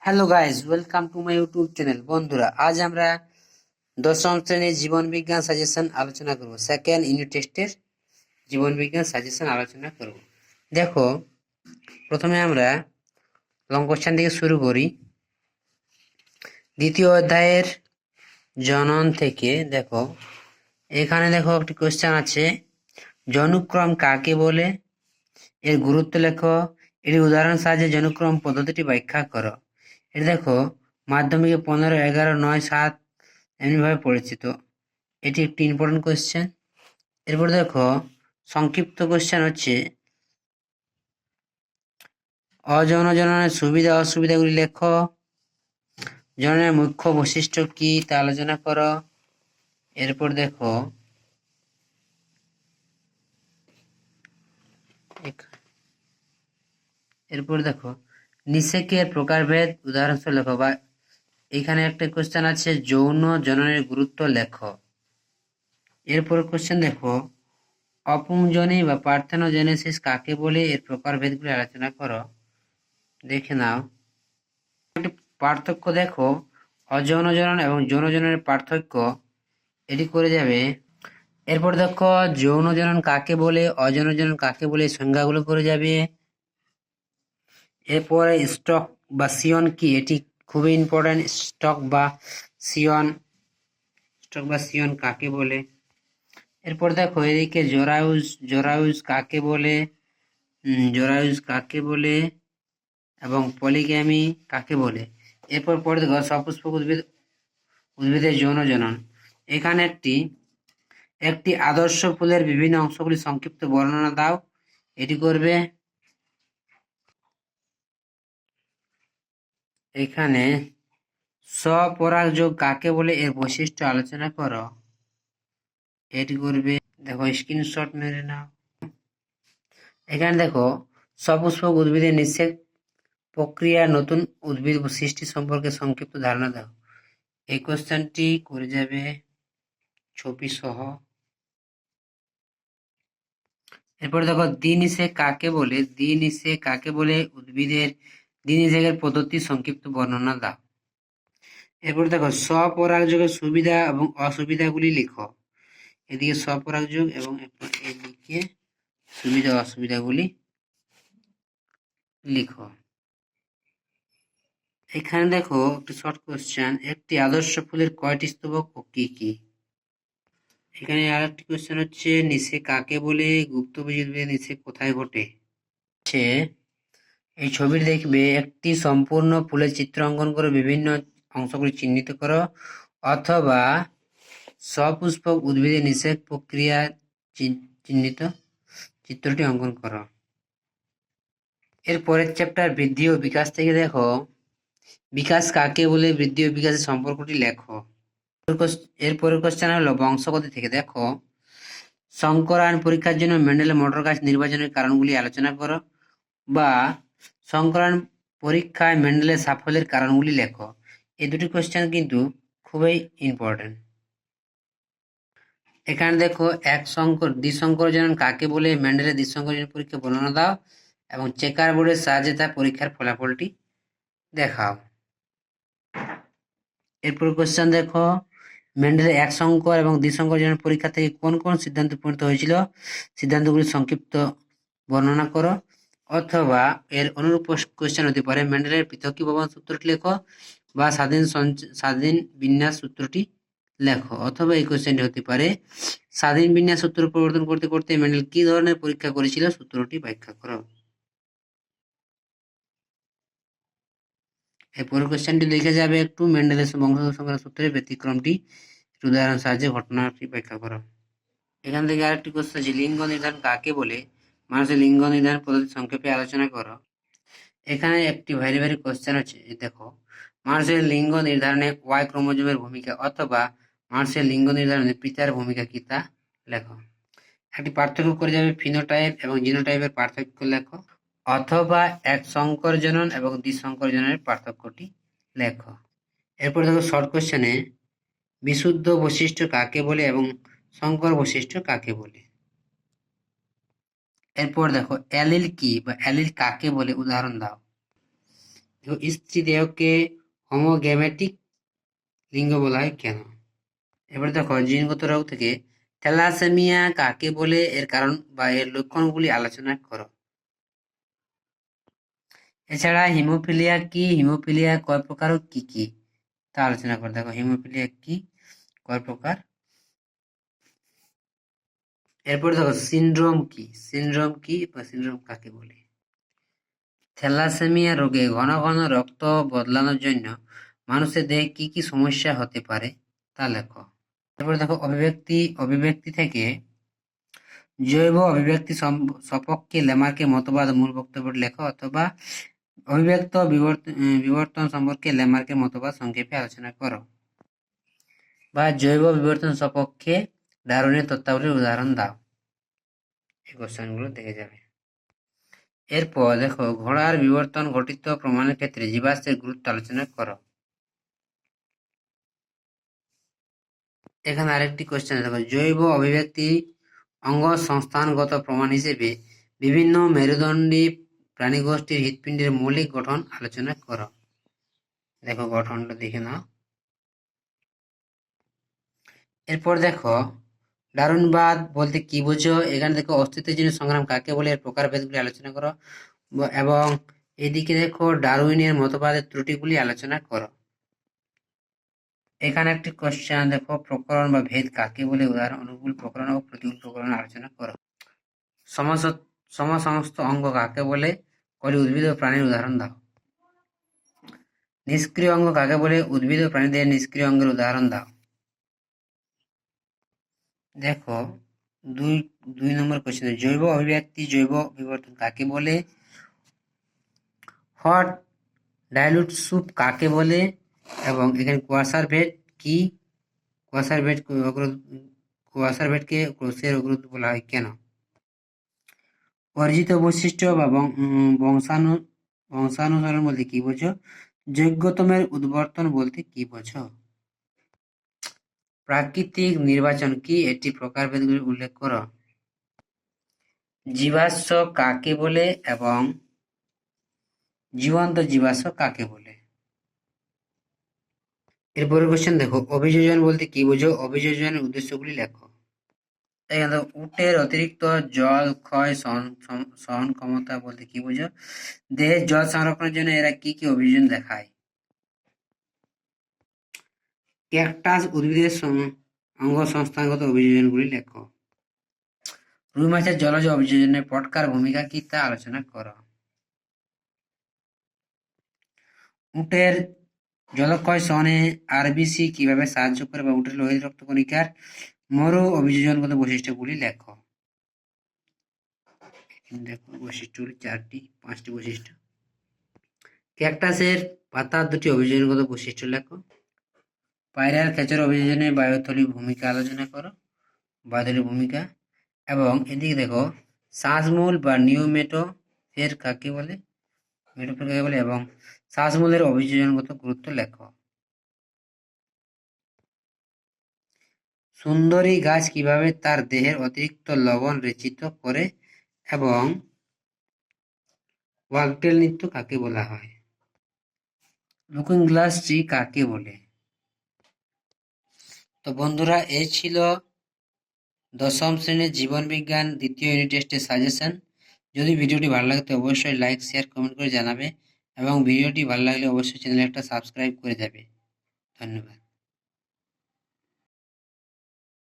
Hello guys, welcome to my YouTube channel. বন্ধুরা, আজ আমরা দশম শ্রেণীর জীবন বিজ্ঞান সাজেশন আলোচনা করব। সেকেন্ড ইউনিট টেস্টের জীবন বিজ্ঞান সাজেশন আলোচনা করব। দেখো, প্রথমে আমরা লং কোশ্চেন থেকে শুরু করি। দ্বিতীয় অধ্যায়ের জনন থেকে দেখো, এখানে দেখো একটি কোশ্চেন আছে, জনুক্রম কাকে বলে, এর গুরুত্ব লেখো, এর উদাহরণ সাহায্যে জনুক্রম পদ্ধতিটি ব্যাখ্যা করো। এটা দেখো, মাধ্যমিকে 15, 11, 9, 7 এমনিভাবে পরিচিত। এটি একটি ইম্পর্টেন্ট কোয়েশ্চেন। এরপর দেখো, সংক্ষিপ্ত কোয়েশ্চেন হচ্ছে, অযৌন জননের সুবিধা অসুবিধাগুলি লেখো, জননের মুখ্য বৈশিষ্ট্য কি তা আলোচনা করো। এরপর দেখো, নিষেকের প্রকারভেদ উদাহরণস্বরূপ লেখো, বা এখানে একটা কোয়েশ্চেন আছে, যৌন জননের গুরুত্ব লেখো। এরপর কোয়েশ্চেন দেখো, অপুংজনি বা পার্থেনোজেনেসিস কাকে বলে, এর প্রকারভেদগুলি আলোচনা করো। দেখে নাও, পার্থক্য দেখো, অযৌন জনন এবং যৌন জননের পার্থক্য, এটি করে যাবে। এরপর দেখো, যৌন জনন কাকে বলে, অযৌন জনন কাকে বলে, সংজ্ঞাগুলো করে যাবে। এরপরে স্টক বা সিয়ন কি, এটি খুবই ইম্পর্টেন্ট। স্টক বা সিয়ন কাকে বলে। এরপর দেখো, এদিকে জরায়ুজ কাকে বলে, এবং পলিগ্যামি কাকে বলে। এরপর পরে দেখো, সপুষ্পক উদ্ভিদের যৌন জনন। এখানে একটি আদর্শ ফুলের বিভিন্ন অংশগুলি সংক্ষিপ্ত বর্ণনা দাও, এটি করবে। এখানে স্বপরাগযোগ কাকে বলে, এর বৈশিষ্ট্য আলোচনা করো, এটি করবে। দেখো, স্ক্রিনশট মেরে নাও। এখানে দেখো, সপুষ্পক উদ্ভিদের নিষেক প্রক্রিয়া, নতুন উদ্ভিদ সৃষ্টি সম্পর্কে সংক্ষিপ্ত ধারণা দাও। এই কোশ্চেনটি করে যাবে ছবি সহ। এরপরে দেখো, দ্বিনিষেক কাকে বলে, উদ্ভিদের দ্বিনিষেকের পদ্ধতি সংক্ষিপ্ত বর্ণনা দাও। এরপরে দেখো, স্বপরাগযোগের সুবিধা এবং অসুবিধাগুলি লিখো। এদিকে স্বপরাগযোগ এবং এদিকে সুবিধা অসুবিধাগুলি লিখো। এখানে দেখো একটি শর্ট কোশ্চেন, একটি আদর্শ ফুলের কয়টি স্তবক ও কি কি। এখানে আর একটি কোশ্চেন হচ্ছে, নিষেক কাকে বলে, গুপ্তবীজ উদ্ভিদের নিষেক কোথায় ঘটে। এই ছবিটি দেখবে, একটি সম্পূর্ণ ফুলের চিত্র অঙ্কন করে বিভিন্ন অংশগুলি চিহ্নিত করো, অথবা সপুষ্পক উদ্ভিদের নিষেক প্রক্রিয়া চিহ্নিত চিত্রটি অঙ্কন করো। এর পরের চ্যাপ্টার বৃদ্ধি ও বিকাশ থেকে দেখো, বিকাশ কাকে বলে, বৃদ্ধি ও বিকাশের সম্পর্কটি লেখো। এরপরের কোশ্চেন হলো বংশগতি থেকে দেখো, সংকরায়ন পরীক্ষার জন্য মেন্ডেলের মটর গাছ নির্বাচনের কারণগুলি আলোচনা করো, বা সংকরায়ন পরীক্ষায় মেন্ডেলের সাফল্যের কারণগুলি লেখো। এই দুটি কোশ্চেন কিন্তু খুবই ইম্পর্টেন্ট। এখানে দেখো, দ্বিসংকর জনন কাকে বলে, মেন্ডেলের দ্বিসংকর জনন পরীক্ষা বর্ণনা দাও, এবং চেকার বোর্ডের সাহায্যে তার পরীক্ষার ফলাফলটি দেখাও। এরপর কোশ্চেন দেখো, মেন্ডেলের এক সংকর এবং দ্বিসংকর জনন পরীক্ষা থেকে কোন কোন সিদ্ধান্ত উপনীত হয়েছিল, সিদ্ধান্তগুলি সংক্ষিপ্ত বর্ণনা করো। অথবা এর অনুরূপ কোশ্চেন হতে পারে, মেন্ডেলের পৃথকীকরণ সূত্রটি লেখো, বা স্বাধীন বিন্যাস সূত্রটি লেখো। অথবা এই কোশ্চেনটি হতে পারে, স্বাধীন বিন্যাস সূত্র পরিবর্তন করতে করতে মেন্ডেল কি ধরনের পরীক্ষা করেছিল, সূত্রটি ব্যাখ্যা করো। এই পরের কোশ্চেনটি লিখে যাবে একটু, মেন্ডেলের বংশগত সংক্রান্ত সূত্রের ব্যতিক্রমটি উদাহরণ সাহায্যে ঘটনাটি ব্যাখ্যা করো। এখান থেকে আরেকটি কোশ্চেন আছে, লিঙ্গ নির্ধারণ কাকে বলে, মানুষের লিঙ্গ নির্ধারণ পদ্ধতি সংক্ষেপে আলোচনা করো। এখানে একটি ভেরি কোশ্চেন আছে, দেখো, মানুষের লিঙ্গ নির্ধারণে ওয়াই ক্রোমোজোমের ভূমিকা, অথবা মানুষের লিঙ্গ নির্ধারণে পিতার ভূমিকা কি তা লেখো। একটি পার্থক্য করে যাবে, ফিনোটাইপ এবং জিনোটাইপের পার্থক্য লেখো, অথবা এক সংকর জনন এবং দ্বিসংকর জননের পার্থক্যটি লেখো। এরপর দেখো, শর্ট কোশ্চেনে বিশুদ্ধ বৈশিষ্ট্য কাকে বলে এবং সংকর বৈশিষ্ট্য কাকে বলে। এরপর দেখো, অ্যালিল কি বা অ্যালিল কাকে বলে, উদাহরণ দাও। দেখো স্ত্রী দেহকে হোমোগ্যামেটিক লিঙ্গ বলা হয় কেন? এবার দেখো জিনগত রোগ থেকে থ্যালাসেমিয়া কাকে বলে, এর কারণ বা এর লক্ষণগুলি আলোচনা করো। এছাড়া হিমোফিলিয়া কি, হিমোফিলিয়া কয় প্রকার ও কি কি তা আলোচনা করো। দেখো হিমোফিলিয়া কি, কয় প্রকার। এরপর দেখো সিনড্রোম কি, সিনড্রোম কি বা সিনড্রোম কাকে বলে। থ্যালাসেমিয়া রোগে ঘন ঘন রক্ত বদলানোর জন্য মানুষের দেহে কি কি সমস্যা হতে পারে তা লেখো। তারপর দেখো অভিব্যক্তি, অভিব্যক্তি থেকে জৈব অভিব্যক্তি সপক্ষে ল্যামার্কের মতবাদ মূল বক্তব্য লেখো, অথবা অভিব্যক্ত বিবর্তন সম্পর্কে ল্যামার্কের মতবাদ সংক্ষেপে আলোচনা করো, বা জৈব বিবর্তন সপক্ষে ডারউইনের তত্ত্বাবলীর উদাহরণ দাও। এই কোশ্চেনগুলো দেখে যাবে। এরপর দেখো ঘোড়ার বিবর্তন ঘটিত প্রমাণের ক্ষেত্রে জীবাশ্মের গুরুত্ব আলোচনা করো। এখানে আরেকটি কোশ্চেন দেখো জৈব অভিব্যক্তি অঙ্গ সংস্থানগত প্রমাণ হিসেবে বিভিন্ন মেরুদণ্ডী প্রাণীগোষ্ঠীর হৃৎপিণ্ডের মৌলিক গঠন আলোচনা করো। দেখো গঠনটা দেখে নাও। এরপর দেখো ডারউইনবাদ বলতে কি বোঝো। এখানে দেখো অস্তিত্বের জন্য সংগ্রাম কাকে বলে, এর প্রকারভেদগুলি আলোচনা করো, এবং এদিকে দেখো ডারউইনের মতবাদের ত্রুটিগুলি আলোচনা করো। এখানে একটি কোশ্চেন দেখো প্রকরণ বা ভেদ কাকে বলে, উদাহরণ অনুকূল প্রকরণ ও প্রতিকূল প্রকরণ আলোচনা করো। সমসমস্ত অঙ্গ কাকে বলে, কয়টি উদ্ভিদ ও প্রাণীর উদাহরণ দাও। নিষ্ক্রিয় অঙ্গ কাকে বলে, উদ্ভিদ ও প্রাণীদের নিষ্ক্রিয় অঙ্গের উদাহরণ দাও। দেখো দুই নম্বর কোশ্চেন জৈব অভিব্যক্তি জৈব বিবর্তন কাকে বলে, হট ডাইলুট স্যুপ কাকে বলে, এবং এখানে কুয়াশার ভেদ কি, কুয়াশার ভেদকে কোষের অগ্রদূত বলা হয় কেন। অর্জিত বৈশিষ্ট্য বা বংশানুসরণ বলতে কি বোঝো। যোগ্যতমের উদ্বর্তন বলতে কি বোঝো। প্রাকৃতিক নির্বাচন কি, এটি প্রকারভেদগুলি উল্লেখ করো। জীবাশ্ম কাকে বলে এবং জীবন্ত জীবাশ্ম কাকে বলে। এরপরের কোশ্চেন দেখো অভিযোজন বলতে কি বোঝো, অভিযোজনের উদ্দেশ্যগুলি লেখো। এখানে উটের অতিরিক্ত জল ক্ষয় সহন ক্ষমতা বলতে কি বোঝো। দেহের জল সংরক্ষণের জন্য এরা কি কি অভিযোজন দেখায়। ক্যাকটাস উদ্ভিদের অঙ্গ সংস্থানগত অভিযোজনগুলি লেখো। রুই মাছের জলজ অভিযোজনে পটকার ভূমিকা কি তা আলোচনা করো। উটের জলক্ষয় সহনে আরবিসি কিভাবে সাহায্য করে, বা উটের লোহিত রক্ত কণিকার মরু অভিযোজনগত বৈশিষ্ট্যগুলি লেখো। দেখো বৈশিষ্ট্যগুলি পাঁচটি বৈশিষ্ট্য। ক্যাকটাসের পাতার দুটি অভিযোজনগত বৈশিষ্ট্য লেখো। পায়রার খেচর অভিযোজনে বায়ুথলির ভূমিকা আলোচনা করো, বায়ুথলির ভূমিকা। এবং এদিকে দেখো শ্বাসমূল বা নিউমেটোফের কাকে বলে, এবং শ্বাসমূলের অভিযোজনগত গুরুত্ব লেখো। সুন্দরী গাছ কিভাবে তার দেহের অতিরিক্ত লবণ রেচিত করে, এবং ওয়াগটেল নৃত্য কাকে বলা হয়। লুকিং গ্লাস ট্রি কাকে বলে। তো বন্ধুরা এই ছিল দশম শ্রেণীর জীবন বিজ্ঞান দ্বিতীয় ইউনিট টেস্টের সাজেশন। যদি ভিডিওটি ভালো লাগে তো অবশ্যই লাইক শেয়ার কমেন্ট করে জানাবে, এবং ভিডিওটি ভালো লাগলে অবশ্যই চ্যানেলে একটা সাবস্ক্রাইব করে যাবে। ধন্যবাদ।